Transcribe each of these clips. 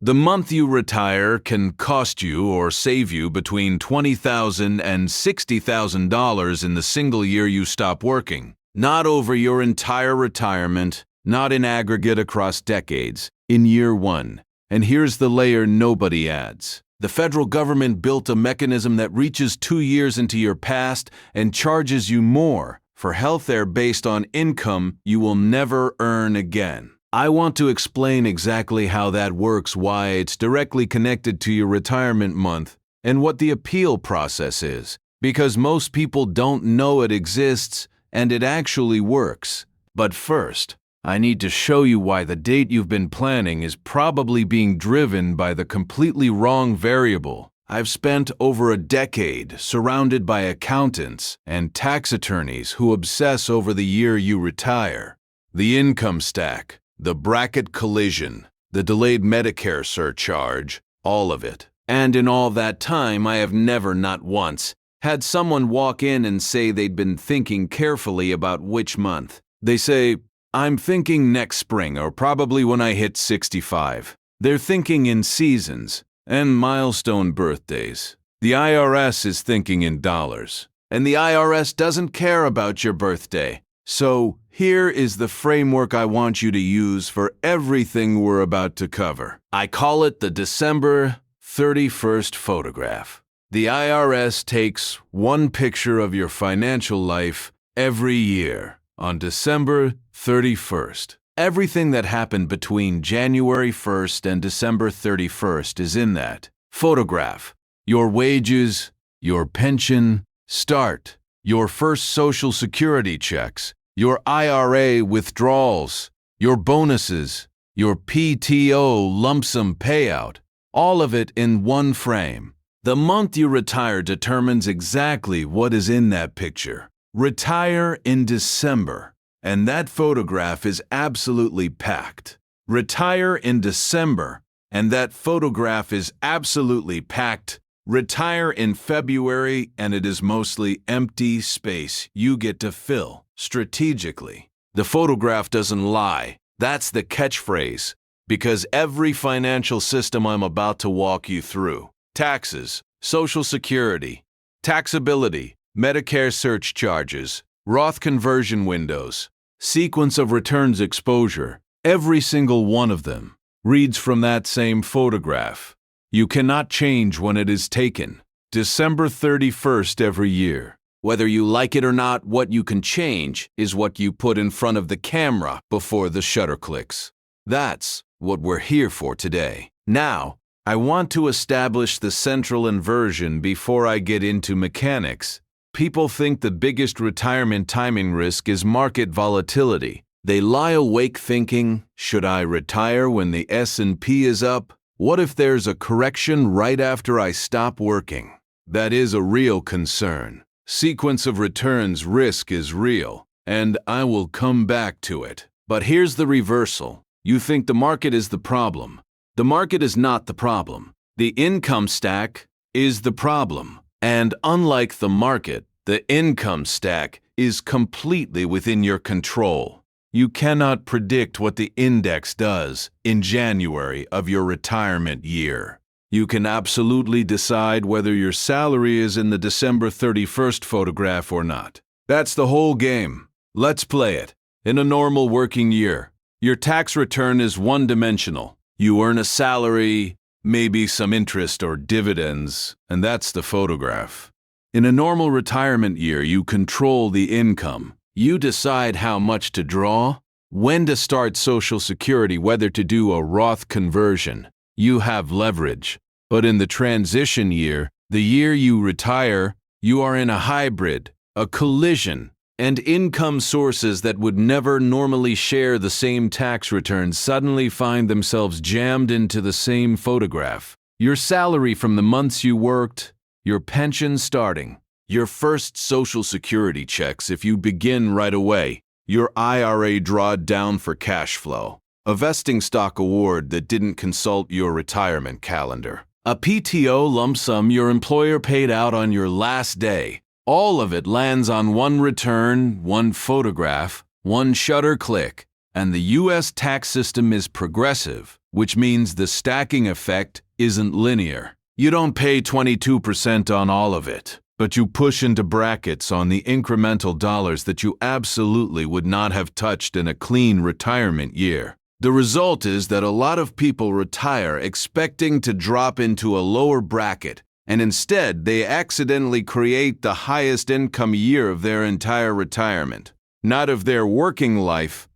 The month you retire can cost you or save you between $20,000 and $60,000 in the single year you stop working. Not over your entire retirement, not in aggregate across decades, in year one. And here's the layer nobody adds. The federal government built a mechanism that reaches 2 years into your past and charges you more for healthcare based on income you will never earn again. I want to explain exactly how that works, why it's directly connected to your retirement month, and what the appeal process is, because most people don't know it exists and it actually works. But first, I need to show you why the date you've been planning is probably being driven by the completely wrong variable. I've spent over a decade surrounded by accountants and tax attorneys who obsess over the year you retire. The income stack, the bracket collision, the delayed Medicare surcharge, all of it. And in all that time, I have never, not once, had someone walk in and say they'd been thinking carefully about which month. They say, "I'm thinking next spring or probably when I hit 65. They're thinking in seasons and milestone birthdays. The IRS is thinking in dollars, and the IRS doesn't care about your birthday. So here is the framework I want you to use for everything we're about to cover. I call it the December 31st photograph. The IRS takes one picture of your financial life every year on December 31st. Everything that happened between January 1st and December 31st is in that photograph. Your wages, your pension, start, your first Social Security checks, your IRA withdrawals, your bonuses, your PTO lump sum payout, all of it in one frame. The month you retire determines exactly what is in that picture. Retire in December, and that photograph is absolutely packed. Retire in December, and that photograph is absolutely packed. Retire in February, and it is mostly empty space you get to fill strategically. The photograph doesn't lie. That's the catchphrase, because every financial system I'm about to walk you through, taxes, Social Security, taxability, Medicare surcharges, Roth conversion windows, sequence of returns exposure, every single one of them reads from that same photograph. You cannot change when it is taken. December 31st every year. Whether you like it or not, what you can change is what you put in front of the camera before the shutter clicks. That's what we're here for today. Now, I want to establish the central inversion before I get into mechanics. People think the biggest retirement timing risk is market volatility. They lie awake thinking, should I retire when the S&P is up? What if there's a correction right after I stop working? That is a real concern. Sequence of returns risk is real, and I will come back to it. But here's the reversal. You think the market is the problem. The market is not the problem. The income stack is the problem. And unlike the market, the income stack is completely within your control. You cannot predict what the index does in January of your retirement year. You can absolutely decide whether your salary is in the December 31st photograph or not. That's the whole game. Let's play it. In a normal working year, your tax return is one-dimensional. You earn a salary, maybe some interest or dividends, and that's the photograph. In a normal retirement year, you control the income. You decide how much to draw, when to start Social Security, whether to do a Roth conversion. You have leverage. But in the transition year, the year you retire, you are in a hybrid, a collision, and income sources that would never normally share the same tax returns suddenly find themselves jammed into the same photograph. Your salary from the months you worked, your pension starting, your first Social Security checks if you begin right away, your IRA drawdown for cash flow, a vesting stock award that didn't consult your retirement calendar, a PTO lump sum your employer paid out on your last day. All of it lands on one return, one photograph, one shutter click, and the U.S. tax system is progressive. which means the stacking effect isn't linear. You don't pay 22% on all of it, but you push into brackets on the incremental dollars that you absolutely would not have touched in a clean retirement year. The result is that a lot of people retire expecting to drop into a lower bracket, and instead they accidentally create the highest income year of their entire retirement. Not of their working life,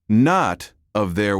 of their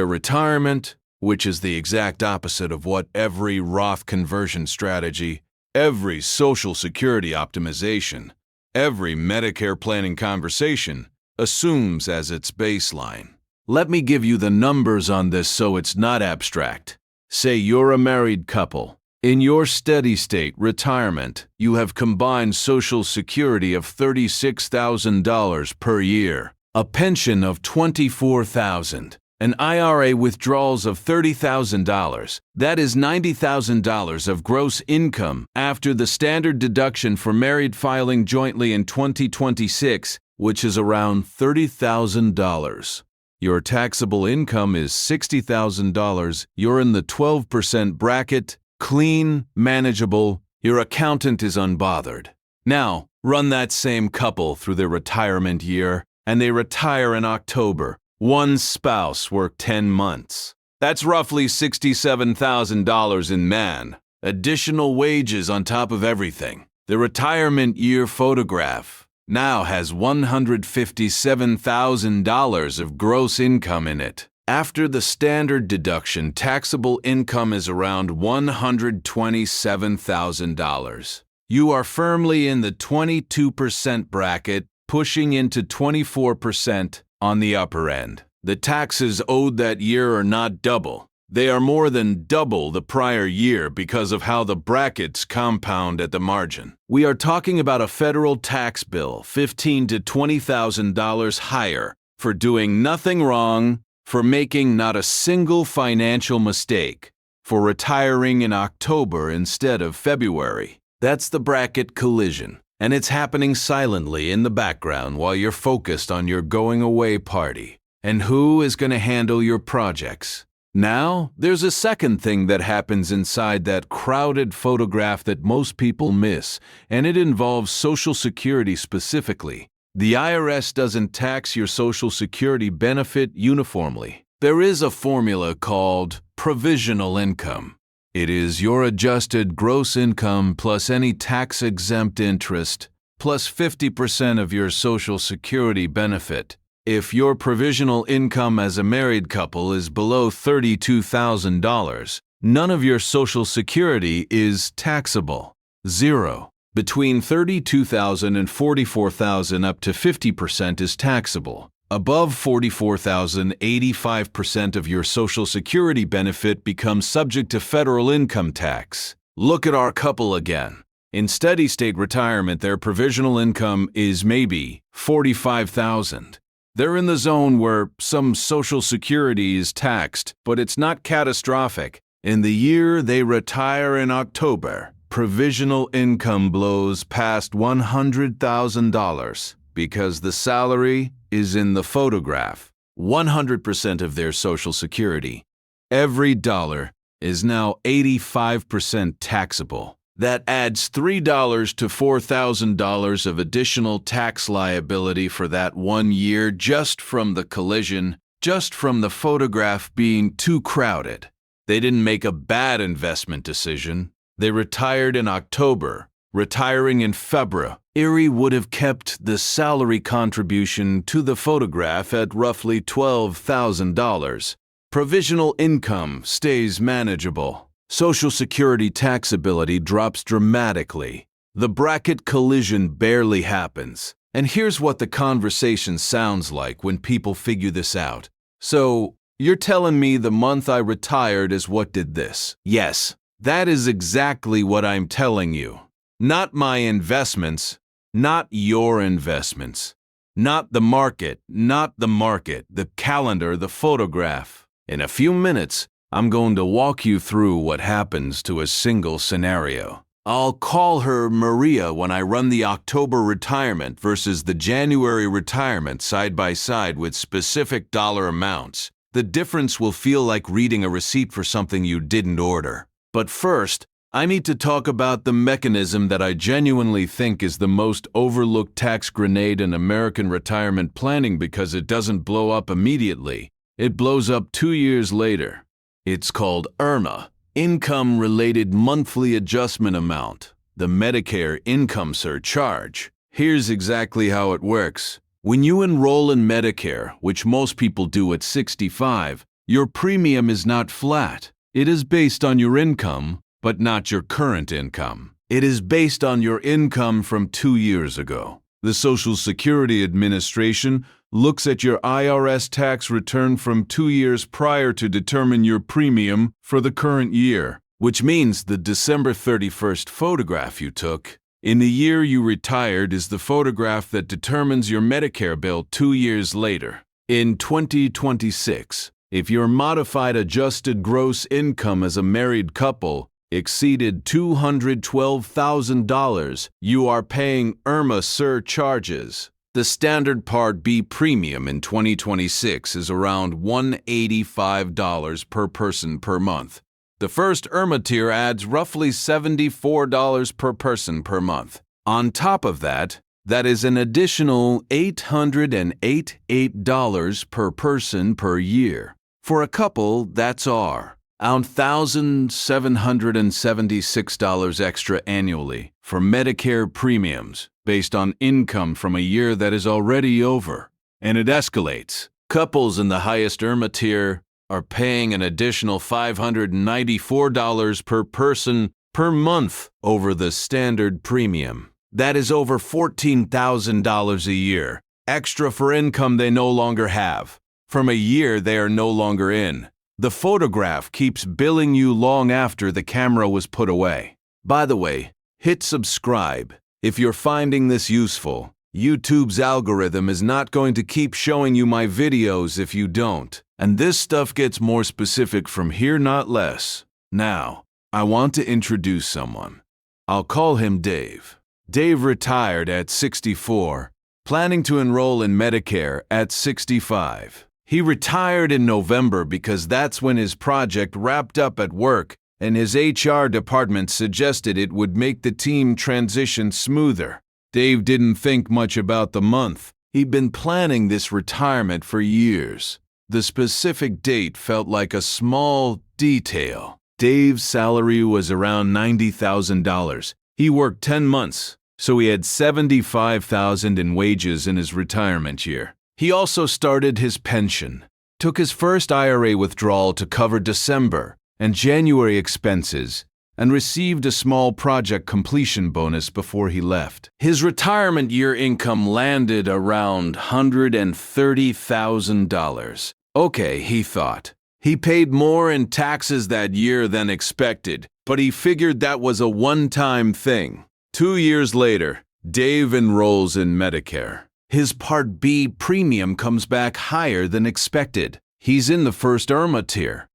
retirement, which is the exact opposite of what every Roth conversion strategy, every Social Security optimization, every Medicare planning conversation assumes as its baseline. Let me give you the numbers on this so it's not abstract. Say you're a married couple. In your steady-state retirement, you have combined Social Security of $36,000 per year, a pension of $24,000, an IRA withdrawals of $30,000. That is $90,000 of gross income after the standard deduction for married filing jointly in 2026, which is around $30,000. Your taxable income is $60,000. You're in the 12% bracket, clean, manageable. Your accountant is unbothered. Now, run that same couple through their retirement year, and they retire in October. One spouse worked 10 months. That's roughly $67,000 in additional wages on top of everything. The retirement year photograph now has $157,000 of gross income in it. After the standard deduction, taxable income is around $127,000. You are firmly in the 22% bracket, pushing into 24% on the upper end. The taxes owed that year are not double. They are more than double the prior year because of how the brackets compound at the margin. We are talking about a federal tax bill $15,000 to $20,000 higher for doing nothing wrong, for making not a single financial mistake, for retiring in October instead of February. That's the bracket collision, and it's happening silently in the background while you're focused on your going away party. And who is going to handle your projects? Now, there's a second thing that happens inside that crowded photograph that most people miss, and it involves Social Security specifically. The IRS doesn't tax your Social Security benefit uniformly. There is a formula called provisional income. It is your adjusted gross income plus any tax-exempt interest plus 50% of your Social Security benefit. If your provisional income as a married couple is below $32,000, none of your Social Security is taxable. Zero. Between $32,000 and $44,000 up to 50% is taxable. Above $44,000, 85% of your Social Security benefit becomes subject to federal income tax. Look at our couple again. In steady-state retirement, their provisional income is maybe $45,000. They're in the zone where some Social Security is taxed, but it's not catastrophic. In the year they retire in October, provisional income blows past $100,000 because the salary is in the photograph. 100% of their Social Security. Every dollar is now 85% taxable. That adds $3 to $4,000 of additional tax liability for that 1 year just from the collision, just from the photograph being too crowded. They didn't make a bad investment decision. They retired in October. Retiring in February would have kept the salary contribution to the photograph at roughly $12,000. Provisional income stays manageable. Social Security taxability drops dramatically. The bracket collision barely happens. And here's what the conversation sounds like when people figure this out. So, you're telling me the month I retired is what did this? Yes, that is exactly what I'm telling you. Not my investments, not your investments, not the market, the calendar, the photograph. In a few minutes, I'm going to walk you through what happens to a single scenario. I'll call her Maria when I run the October retirement versus the January retirement side by side with specific dollar amounts. The difference will feel like reading a receipt for something you didn't order. But first, I need to talk about the mechanism that I genuinely think is the most overlooked tax grenade in American retirement planning because it doesn't blow up immediately. It blows up 2 years later. It's called IRMA, Income-Related Monthly Adjustment Amount, the Medicare Income Surcharge. Here's exactly how it works. When you enroll in Medicare, which most people do at 65, your premium is not flat. It is based on your income, but not your current income. It is based on your income from 2 years ago. The Social Security Administration looks at your IRS tax return from 2 years prior to determine your premium for the current year, which means the December 31st photograph you took in the year you retired is the photograph that determines your Medicare bill 2 years later. In 2026, if your modified adjusted gross income as a married couple exceeded $212,000, you are paying IRMA surcharges. The standard Part B premium in 2026 is around $185 per person per month. The first IRMA tier adds roughly $74 per person per month. On top of that, that is an additional $888 per person per year. For a couple, that's $1,776 extra annually for Medicare premiums based on income from a year that is already over. And it escalates. Couples in the highest IRMA tier are paying an additional $594 per person per month over the standard premium. That is over $14,000 a year, extra for income they no longer have, from a year they are no longer in. The photograph keeps billing you long after the camera was put away. By the way, hit subscribe. If you're finding this useful, YouTube's algorithm is not going to keep showing you my videos if you don't. And this stuff gets more specific from here, not less. Now, I want to introduce someone. I'll call him Dave. Dave retired at 64, planning to enroll in Medicare at 65. He retired in November because that's when his project wrapped up at work and his HR department suggested it would make the team transition smoother. Dave didn't think much about the month. He'd been planning this retirement for years. The specific date felt like a small detail. Dave's salary was around $90,000. He worked 10 months, so he had $75,000 in wages in his retirement year. He also started his pension, took his first IRA withdrawal to cover December and January expenses, and received a small project completion bonus before he left. His retirement year income landed around $130,000. Okay, he thought. He paid more in taxes that year than expected, but he figured that was a one-time thing. 2 years later, Dave enrolls in Medicare. His Part B premium comes back higher than expected. He's in the first IRMA tier.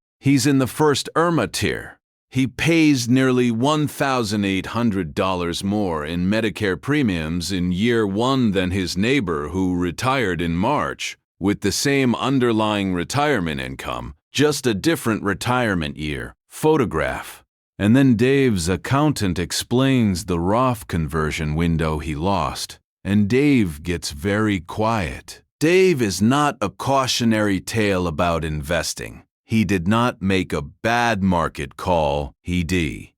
He pays nearly $1,800 more in Medicare premiums in year one than his neighbor who retired in March with the same underlying retirement income, just a different retirement year. Photograph. And then Dave's accountant explains the Roth conversion window he lost. And Dave gets very quiet. Dave is not a cautionary tale about investing. He did not make a bad market call. He did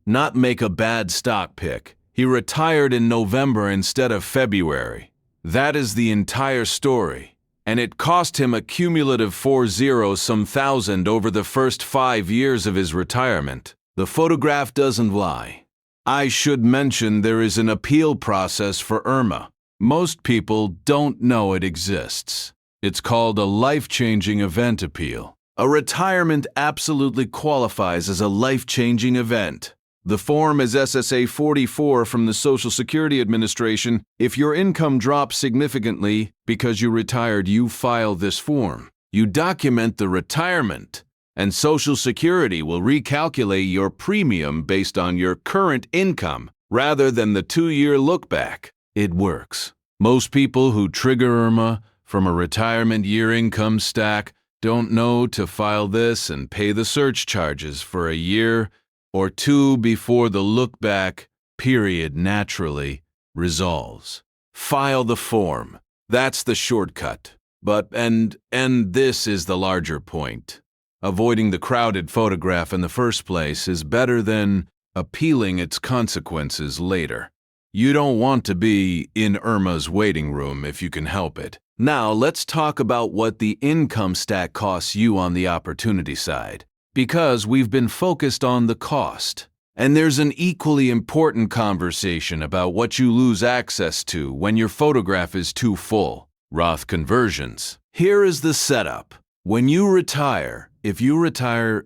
not make a bad stock pick. He retired in November instead of February. That is the entire story. And it cost him a cumulative 40-some thousand over the first 5 years of his retirement. The photograph doesn't lie. I should mention there is an appeal process for IRMA. Most people don't know it exists. It's called a life-changing event appeal. A retirement absolutely qualifies as a life-changing event. The form is SSA 44 from the Social Security Administration. If your income drops significantly because you retired, you file this form. You document the retirement, and Social Security will recalculate your premium based on your current income rather than the 2-year look-back. It works. Most people who trigger IRMA from a retirement year income stack, don't know to file this and pay the search charges for a year or two before the look back period naturally resolves. File the form. That's the shortcut. But, and this is the larger point. Avoiding the crowded photograph in the first place is better than appealing its consequences later. You don't want to be in Irma's waiting room if you can help it. Now let's talk about what the income stack costs you on the opportunity side, because we've been focused on the cost. And there's an equally important conversation about what you lose access to when your photograph is too full. Roth conversions. Here is the setup. When you retire, if you retire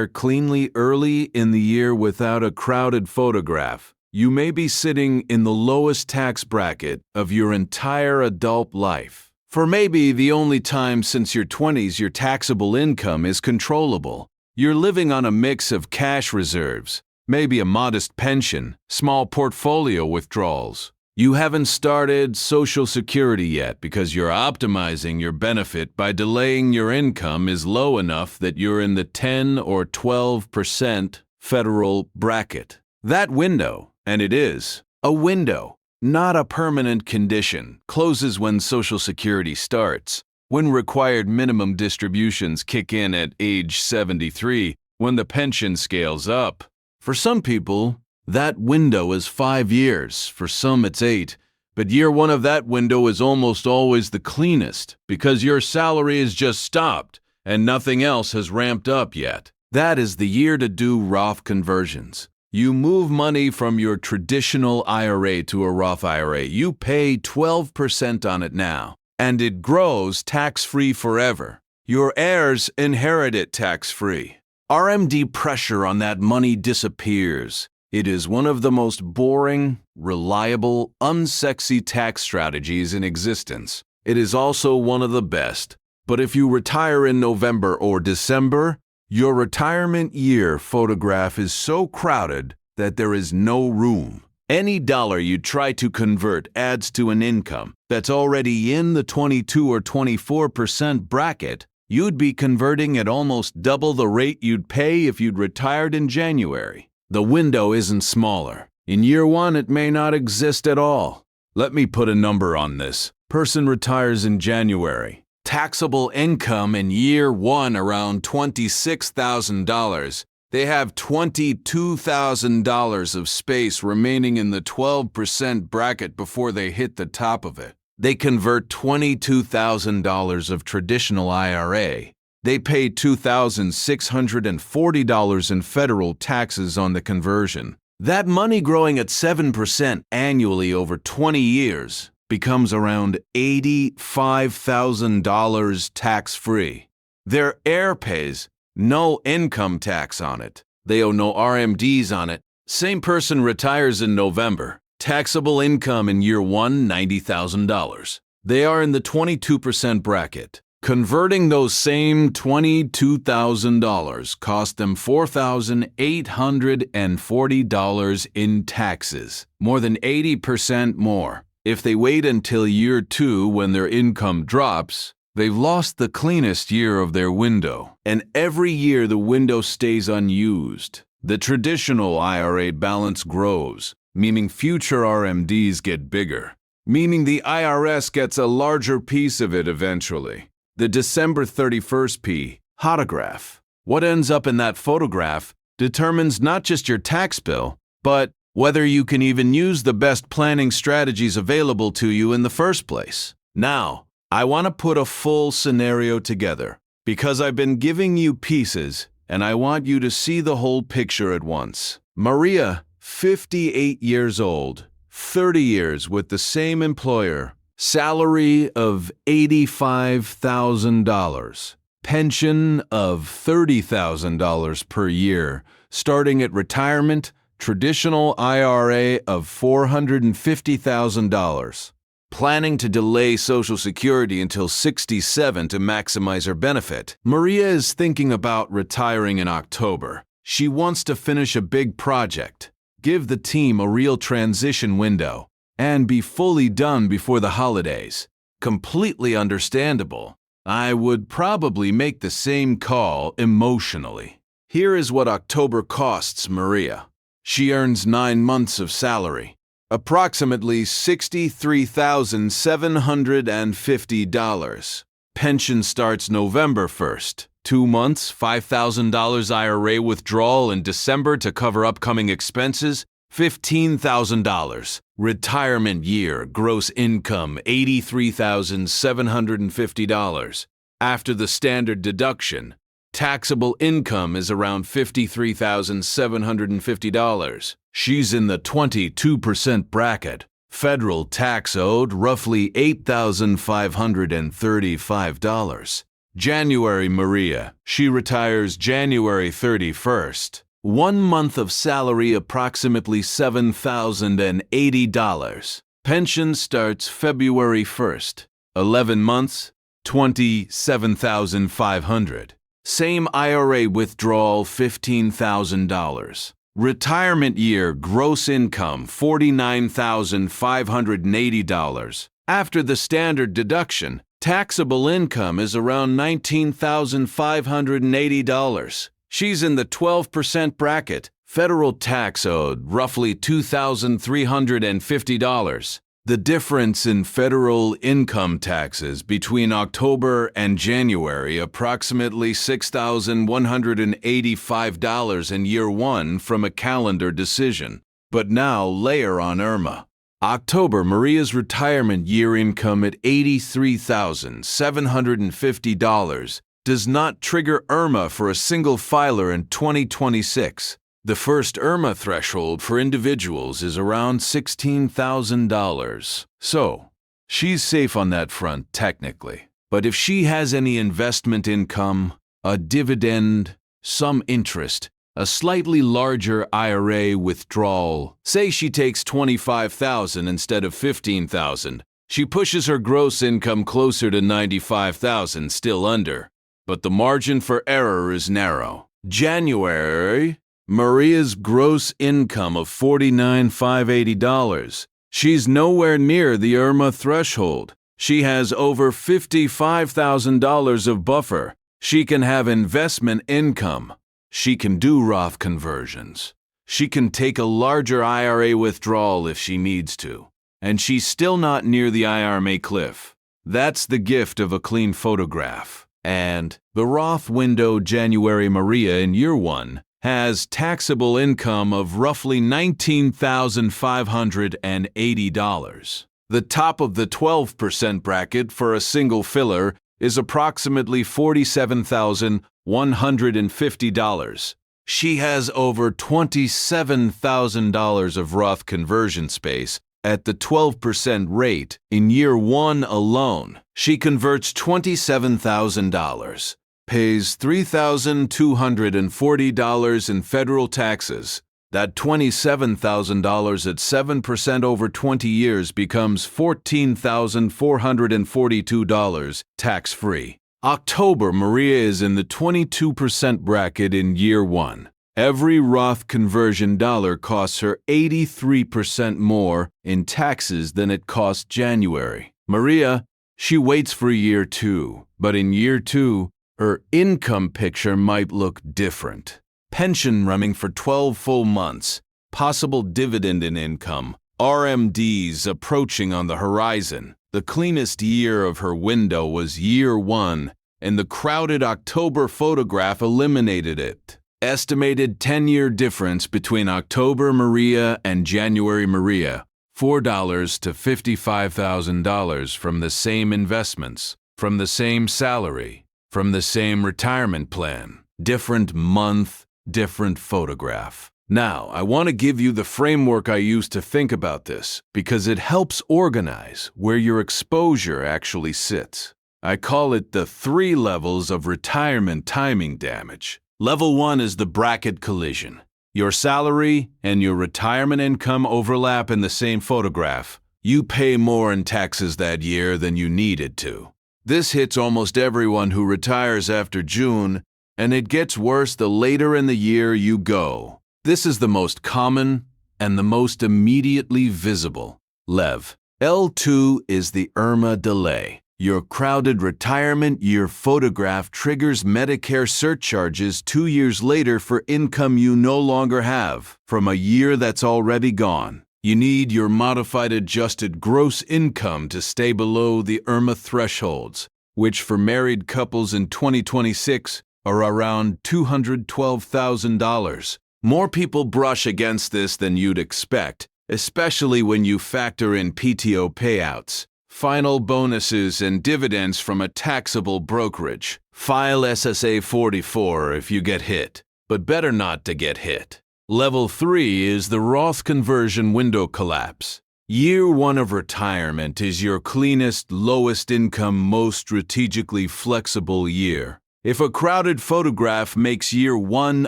cleanly early in the year without a crowded photograph, you may be sitting in the lowest tax bracket of your entire adult life. For maybe the only time since your 20s your taxable income is controllable. You're living on a mix of cash reserves, maybe a modest pension, small portfolio withdrawals. You haven't started Social Security yet because you're optimizing your benefit by delaying your income is low enough that you're in the 10 or 12% federal bracket. That window, and it is a window, not a permanent condition, closes when Social Security starts, when required minimum distributions kick in at age 73, when the pension scales up. For some people, that window is 5 years, for some it's 8, but year one of that window is almost always the cleanest because your salary is just stopped and nothing else has ramped up yet. That is the year to do Roth conversions. You move money from your traditional IRA to a Roth IRA. You pay 12% on it now, and it grows tax-free forever. Your heirs inherit it tax-free. RMD pressure on that money disappears. It is one of the most boring, reliable, unsexy tax strategies in existence. It is also one of the best. But if you retire in November or December, your retirement year photograph is so crowded that there is no room. Any dollar you try to convert adds to an income that's already in the 22 or 24% bracket. You'd be converting at almost double the rate you'd pay if you'd retired in January. The window isn't smaller. In year one, it may not exist at all. Let me put a number on this. Person retires in January. Taxable income in year one around $26,000. They have $22,000 of space remaining in the 12% bracket before they hit the top of it. They convert $22,000 of traditional IRA. They pay $2,640 in federal taxes on the conversion. That money growing at 7% annually over 20 years becomes around $85,000 tax-free. Their heir pays no income tax on it. They owe no RMDs on it. Same person retires in November. Taxable income in year one, $90,000. They are in the 22% bracket. Converting those same $22,000 cost them $4,840 in taxes, more than 80% more. If they wait until year two when their income drops, they've lost the cleanest year of their window. And every year the window stays unused. The traditional IRA balance grows, meaning future RMDs get bigger, meaning the IRS gets a larger piece of it eventually. The December 31st P, photograph. What ends up in that photograph determines not just your tax bill, but whether you can even use the best planning strategies available to you in the first place. Now, I want to put a full scenario together, because I've been giving you pieces, and I want you to see the whole picture at once. Maria, 58 years old, 30 years with the same employer, salary of $85,000, pension of $30,000 per year, starting at retirement, traditional IRA of $450,000. Planning to delay Social Security until 67 to maximize her benefit. Maria is thinking about retiring in October. She wants to finish a big project, give the team a real transition window, and be fully done before the holidays. Completely understandable. I would probably make the same call emotionally. Here is what October costs Maria. She earns 9 months of salary, approximately $63,750. Pension starts November 1st. 2 months, $5,000 IRA withdrawal in December to cover upcoming expenses, $15,000. Retirement year, gross income, $83,750. After the standard deduction, taxable income is around $53,750. She's in the 22% bracket. Federal tax owed, roughly $8,535. January Maria. She retires January 31st. 1 month of salary, approximately $7,080. Pension starts February 1st. 11 months, $27,500. Same IRA withdrawal, $15,000. Retirement year, gross income, $49,580. After the standard deduction, taxable income is around $19,580. She's in the 12% bracket. Federal tax owed, roughly $2,350. The difference in federal income taxes between October and January, approximately $6,185 in year 1 from a calendar decision. But now layer on Irma. October, Maria's retirement year income at $83,750 does not trigger Irma for a single filer in 2026. The first Irma threshold for individuals is around $16,000. So, she's safe on that front technically. But if she has any investment income, a dividend, some interest, a slightly larger IRA withdrawal, say she takes $25,000 instead of $15,000, she pushes her gross income closer to $95,000, still under. But the margin for error is narrow. January, Maria's gross income of $49,580. She's nowhere near the Irma threshold. She has over $55,000 of buffer. She can have investment income. She can do Roth conversions. She can take a larger IRA withdrawal if she needs to. And she's still not near the IRA cliff. That's the gift of a clean photograph. And the Roth window January Maria in year 1 has taxable income of roughly $19,580. The top of the 12% bracket for a single filler is approximately $47,150. She has over $27,000 of Roth conversion space at the 12% rate. In year 1 alone, she converts $27,000, pays $3,240 in federal taxes. That $27,000 at 7% over 20 years becomes $14,442 tax-free. October, Maria is in the 22% bracket in year 1. Every Roth conversion dollar costs her 83% more in taxes than it cost January. Maria, she waits for year 2, but in year 2, her income picture might look different. Pension running for 12 full months, possible dividend in income, RMDs approaching on the horizon. The cleanest year of her window was year 1, and the crowded October photograph eliminated it. Estimated 10-year difference between October Maria and January Maria, $4 to $55,000 from the same investments, from the same salary, from the same retirement plan. Different month, different photograph. Now, I want to give you the framework I use to think about this because it helps organize where your exposure actually sits. I call it the 3 levels of retirement timing damage. Level 1 is the bracket collision. Your salary and your retirement income overlap in the same photograph. You pay more in taxes that year than you needed to. This hits almost everyone who retires after June, and it gets worse the later in the year you go. This is the most common and the most immediately visible. LEV. L2 is the IRMA delay. Your crowded retirement year photograph triggers Medicare surcharges 2 years later for income you no longer have from a year that's already gone. You need your modified adjusted gross income to stay below the IRMA thresholds, which for married couples in 2026 are around $212,000. More people brush against this than you'd expect, especially when you factor in PTO payouts, final bonuses, and dividends from a taxable brokerage. File SSA 44 if you get hit, but better not to get hit. Level 3 is the Roth conversion window collapse. Year 1 of retirement is your cleanest, lowest income, most strategically flexible year. If a crowded photograph makes year 1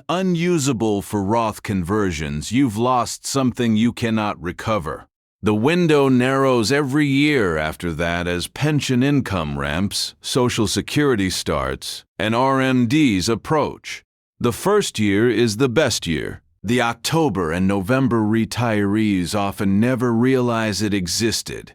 unusable for Roth conversions, you've lost something you cannot recover. The window narrows every year after that as pension income ramps, Social Security starts, and RMDs approach. The first year is the best year. The October and November retirees often never realize it existed.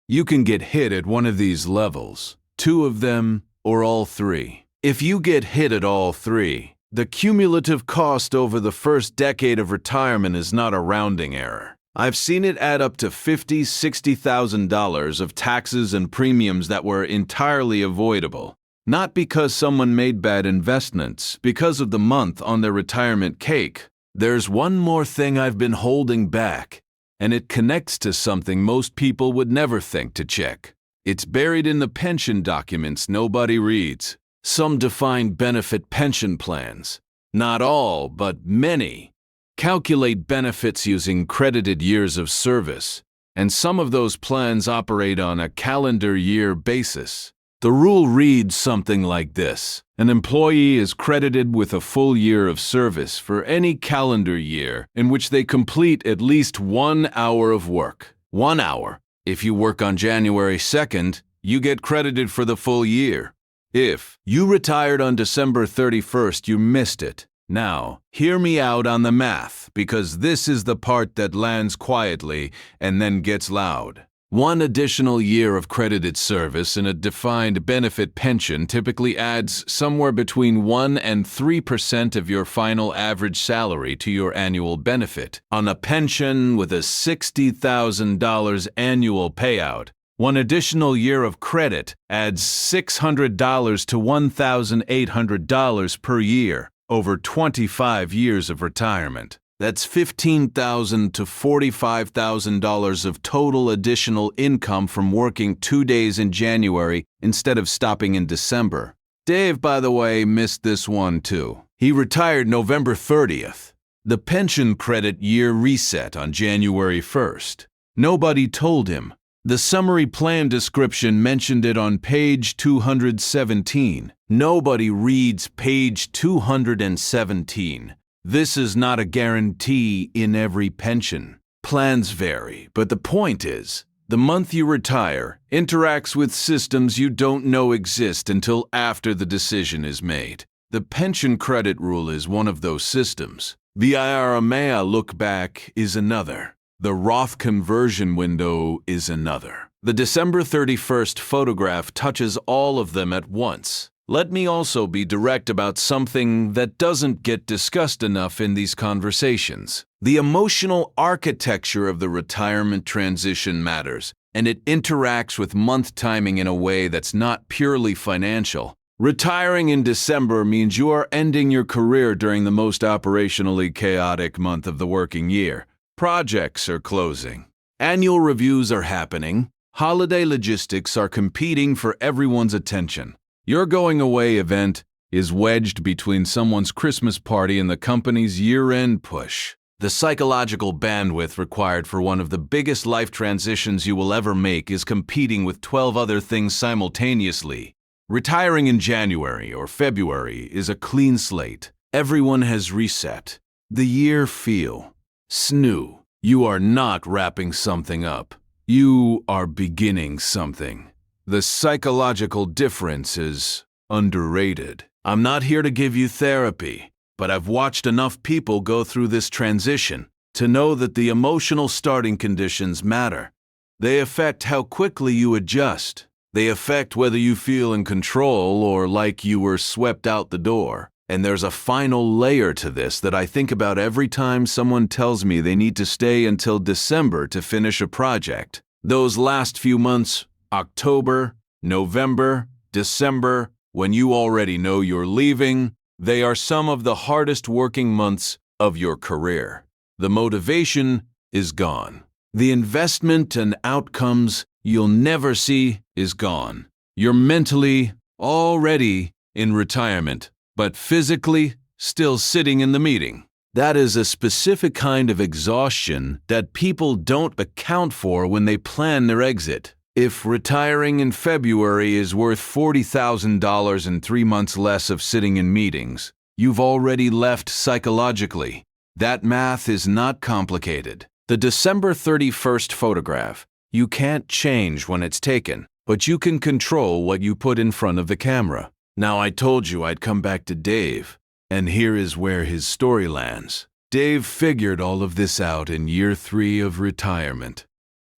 You can get hit at one of these levels, 2 of them, or all 3. If you get hit at all 3, the cumulative cost over the first decade of retirement is not a rounding error. I've seen it add up to $50,000, $60,000 of taxes and premiums that were entirely avoidable. Not because someone made bad investments, because of the month on their retirement cake. There's one more thing I've been holding back, and it connects to something most people would never think to check. It's buried in the pension documents nobody reads. Some defined benefit pension plans. Not all, but many. Calculate benefits using credited years of service, and some of those plans operate on a calendar year basis. The rule reads something like this. An employee is credited with a full year of service for any calendar year in which they complete at least 1 hour of work. 1 hour. If you work on January 2nd, you get credited for the full year. If you retired on December 31st, you missed it. Now, hear me out on the math, because this is the part that lands quietly and then gets loud. 1 additional year of credited service in a defined benefit pension typically adds somewhere between 1 and 3% of your final average salary to your annual benefit. On a pension with a $60,000 annual payout, 1 additional year of credit adds $600 to $1,800 per year over 25 years of retirement. That's $15,000 to $45,000 of total additional income from working 2 days in January instead of stopping in December. Dave, by the way, missed this one too. He retired November 30th. The pension credit year reset on January 1st. Nobody told him. The summary plan description mentioned it on page 217. Nobody reads page 217. This is not a guarantee in every pension. Plans vary, but the point is, the month you retire interacts with systems you don't know exist until after the decision is made. The pension credit rule is one of those systems. The IRMA look-back is another. The Roth conversion window is another. The December 31st photograph touches all of them at once. Let me also be direct about something that doesn't get discussed enough in these conversations. The emotional architecture of the retirement transition matters, and it interacts with month timing in a way that's not purely financial. Retiring in December means you are ending your career during the most operationally chaotic month of the working year. Projects are closing. Annual reviews are happening. Holiday logistics are competing for everyone's attention. Your going away event is wedged between someone's Christmas party and the company's year-end push. The psychological bandwidth required for one of the biggest life transitions you will ever make is competing with 12 other things simultaneously. Retiring in January or February is a clean slate. Everyone has reset. The year feel. Snoo. You are not wrapping something up. You are beginning something. The psychological difference is underrated. I'm not here to give you therapy, but I've watched enough people go through this transition to know that the emotional starting conditions matter. They affect how quickly you adjust. They affect whether you feel in control or like you were swept out the door. And there's a final layer to this that I think about every time someone tells me they need to stay until December to finish a project. Those last few months, October, November, December, when you already know you're leaving, they are some of the hardest working months of your career. The motivation is gone. The investment and outcomes you'll never see is gone. You're mentally already in retirement, but physically still sitting in the meeting. That is a specific kind of exhaustion that people don't account for when they plan their exit. If retiring in February is worth $40,000 and 3 months less of sitting in meetings, you've already left psychologically. That math is not complicated. The December 31st photograph, you can't change when it's taken, but you can control what you put in front of the camera. Now, I told you I'd come back to Dave, and here is where his story lands. Dave figured all of this out in year 3 of retirement.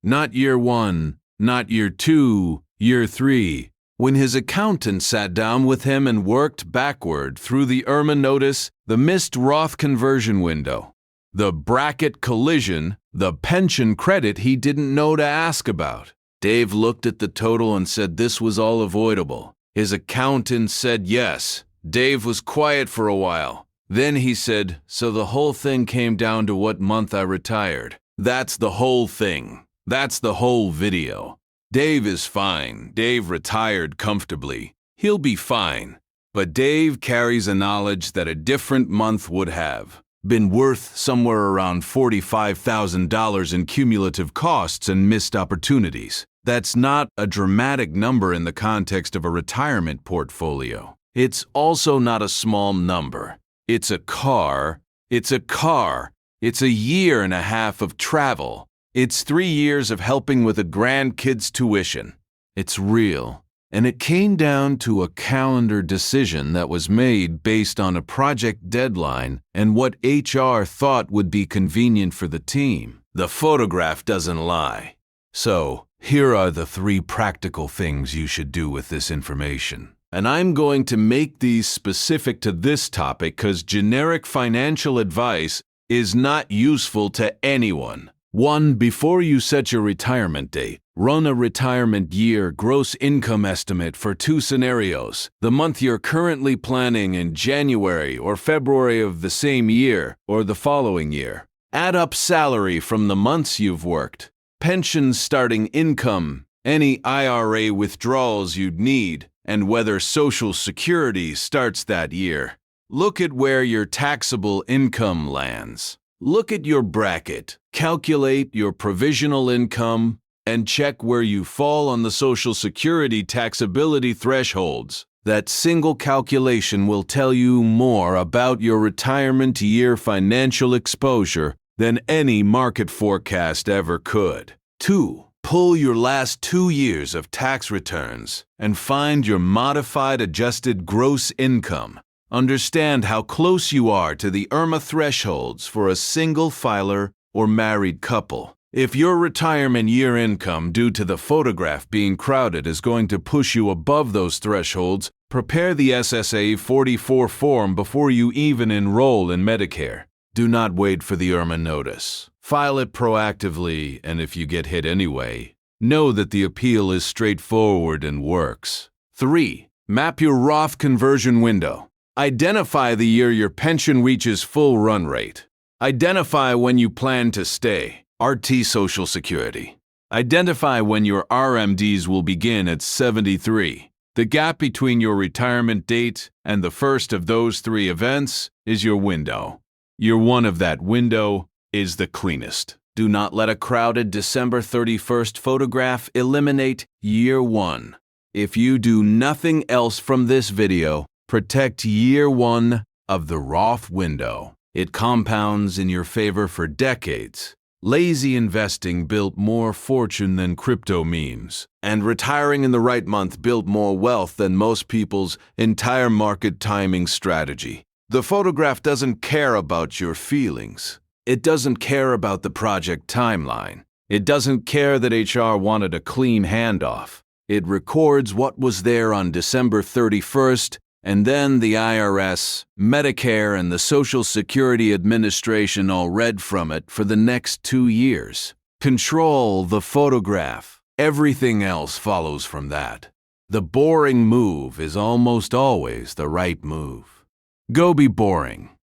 Not year 1, not year 2, year 3, when his accountant sat down with him and worked backward through the IRMA notice, the missed Roth conversion window, the bracket collision, the pension credit he didn't know to ask about. Dave looked at the total and said this was all avoidable. His accountant said yes. Dave was quiet for a while. Then he said, so the whole thing came down to what month I retired. That's the whole thing. That's the whole video. Dave is fine. Dave retired comfortably. He'll be fine. But Dave carries a knowledge that a different month would have been worth somewhere around $45,000 in cumulative costs and missed opportunities. That's not a dramatic number in the context of a retirement portfolio. It's also not a small number. It's a car. It's a car. It's a year and a half of travel. It's 3 years of helping with a grandkid's tuition. It's real. And it came down to a calendar decision that was made based on a project deadline and what HR thought would be convenient for the team. The photograph doesn't lie. So, here are the 3 practical things you should do with this information. And I'm going to make these specific to this topic because generic financial advice is not useful to anyone. 1. Before you set your retirement date, run a retirement year gross income estimate for 2 scenarios. The month you're currently planning in January or February of the same year or the following year. Add up salary from the months you've worked, pension starting income, any IRA withdrawals you'd need, and whether Social Security starts that year. Look at where your taxable income lands. Look at your bracket, calculate your provisional income, and check where you fall on the Social Security taxability thresholds. That single calculation will tell you more about your retirement year financial exposure than any market forecast ever could. 2. Pull your last 2 years of tax returns and find your modified adjusted gross income. Understand how close you are to the IRMA thresholds for a single filer or married couple. If your retirement year income due to the photograph being crowded is going to push you above those thresholds, prepare the SSA 44 form before you even enroll in Medicare. Do not wait for the IRMA notice. File it proactively, and if you get hit anyway, know that the appeal is straightforward and works. 3. Map your Roth conversion window. Identify the year your pension reaches full run rate. Identify when you plan to stay. RT Social Security. Identify when your RMDs will begin at 73. The gap between your retirement date and the first of those 3 events is your window. Year 1 of that window is the cleanest. Do not let a crowded December 31st photograph eliminate year 1. If you do nothing else from this video, protect year 1 of the Roth window. It compounds in your favor for decades. Lazy investing built more fortune than crypto memes, and retiring in the right month built more wealth than most people's entire market timing strategy. The photograph doesn't care about your feelings. It doesn't care about the project timeline. It doesn't care that HR wanted a clean handoff. It records what was there on December 31st, and then the IRS, Medicare, and the Social Security Administration all read from it for the next 2 years. Control the photograph. Everything else follows from that. The boring move is almost always the right move. Go be boring.